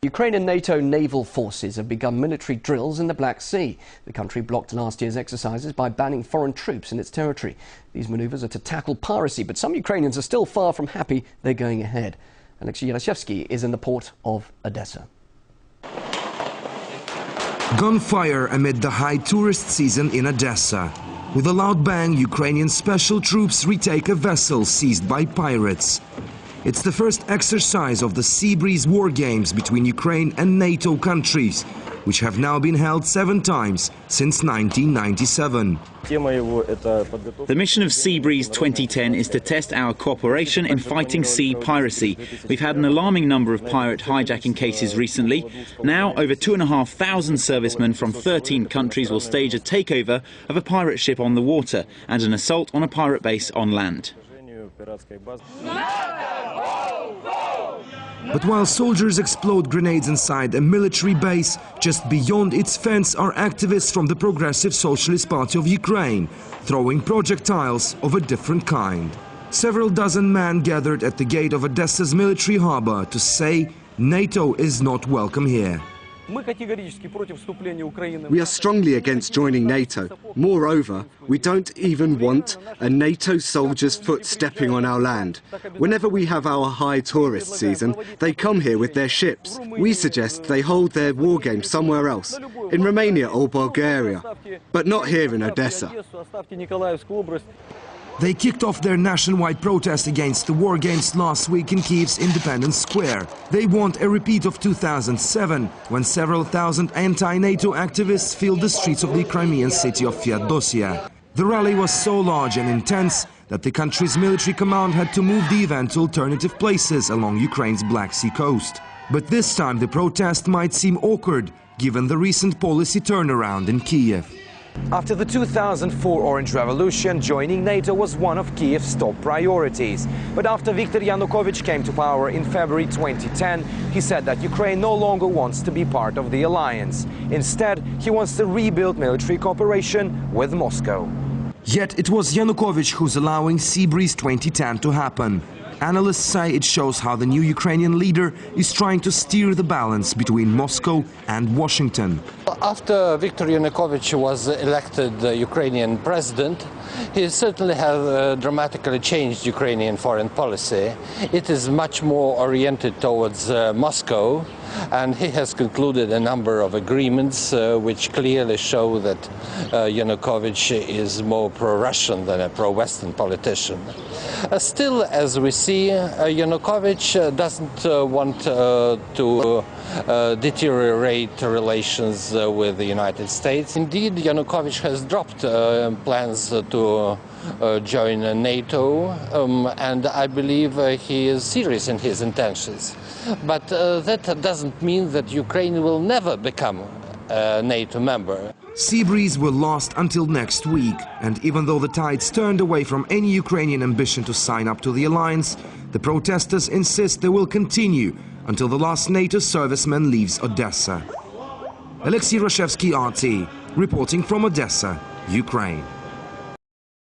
Ukrainian NATO naval forces have begun military drills in the Black Sea. The country blocked last year's exercises by banning foreign troops in its territory. These manoeuvres are to tackle piracy, but some Ukrainians are still far from happy they're going ahead. Alexei is in the port of Odessa. Gunfire amid the high tourist season in Odessa. With a loud bang, Ukrainian special troops retake a vessel seized by pirates. It's the first exercise of the Sea Breeze war games between Ukraine and NATO countries, which have now been held 7 times since 1997. The mission of Sea Breeze 2010 is to test our cooperation in fighting sea piracy. We've had an alarming number of pirate hijacking cases recently. Now, over 2,500 servicemen from 13 countries will stage a takeover of a pirate ship on the water and an assault on a pirate base on land. But while soldiers explode grenades inside a military base, just beyond its fence are activists from the Progressive Socialist Party of Ukraine, throwing projectiles of a different kind. Several dozen men gathered at the gate of Odessa's military harbor to say NATO is not welcome here. We are strongly against joining NATO. Moreover, we don't even want a NATO soldier's foot stepping on our land. Whenever we have our high tourist season, they come here with their ships. We suggest they hold their war games somewhere else, in Romania or Bulgaria, but not here in Odessa. They kicked off their nationwide protest against the war games last week in Kyiv's Independence Square. They want a repeat of 2007, when several thousand anti-NATO activists filled the streets of the Crimean city of Feodosia. The rally was so large and intense that the country's military command had to move the event to alternative places along Ukraine's Black Sea coast. But this time the protest might seem awkward, given the recent policy turnaround in Kyiv. After the 2004 Orange Revolution, joining NATO was one of Kyiv's top priorities. But after Viktor Yanukovych came to power in February 2010, he said that Ukraine no longer wants to be part of the alliance. Instead, he wants to rebuild military cooperation with Moscow. Yet it was Yanukovych who's allowing Sea Breeze 2010 to happen. Analysts say it shows how the new Ukrainian leader is trying to steer the balance between Moscow and Washington. After Viktor Yanukovych was elected Ukrainian president, he certainly has dramatically changed Ukrainian foreign policy. It is much more oriented towards Moscow, and he has concluded a number of agreements which clearly show that Yanukovych is more pro-Russian than a pro-Western politician. Still, as we see, Yanukovych doesn't want to deteriorate relations with the United States. Indeed, Yanukovych has dropped plans to join NATO, and I believe he is serious in his intentions. But that doesn't mean that Ukraine will never become a NATO member. Sea Breeze will last until next week, and even though the tides turned away from any Ukrainian ambition to sign up to the alliance, the protesters insist they will continue until the last NATO serviceman leaves Odessa. Alexei, RT, reporting from Odessa, Ukraine.